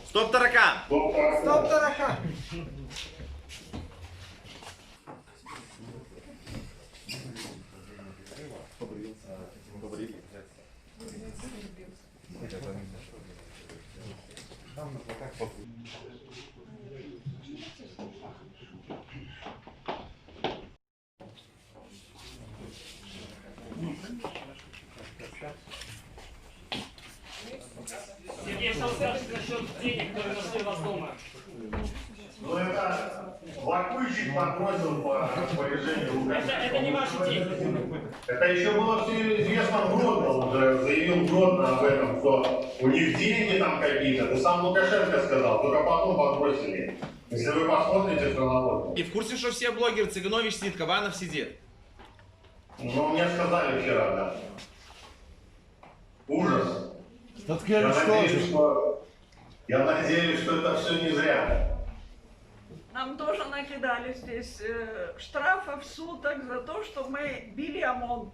Стоп, таракан! Стоп, таракан! Сергей, что скажешь насчет денег, которые нашли у вас дома? Ну это вакуйчик подбросил по распоряжению Лукашенко. Это не ваши деньги. Это еще было все известно в Гродно, уже заявил Гродно об этом, что у них деньги там какие-то. Это сам Лукашенко сказал, только потом подбросили. Если вы посмотрите в хронологию. И в курсе, что все блогеры, Цыганович сидит, Кабанов сидит? Ну, мне сказали вчера, да. Ужас. Я надеюсь, что это все не зря. Нам тоже накидали здесь штрафов, суток за то, что мы били ОМОН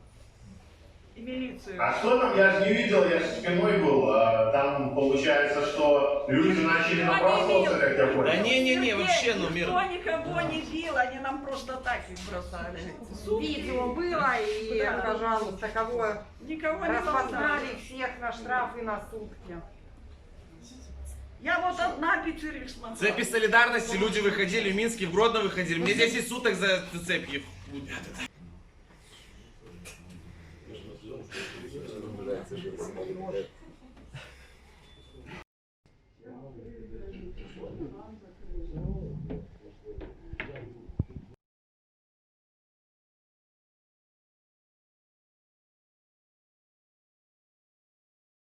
и милицию. А что там? Я же не видел, я же спиной был. Там получается, что люди начали набрасываться, как я понял. Да не-не-не, вообще, ну Никто мир... никого не бил, они нам просто так их бросали. Видео было, и, Да. пожалуйста, кого Никого не распознали бросали. всех на штрафы на сутки. Я вот одна пятерых В смотрела. цепи солидарности люди выходили, в Минске, в Гродно выходили. Мне 10 суток за эту цепь их.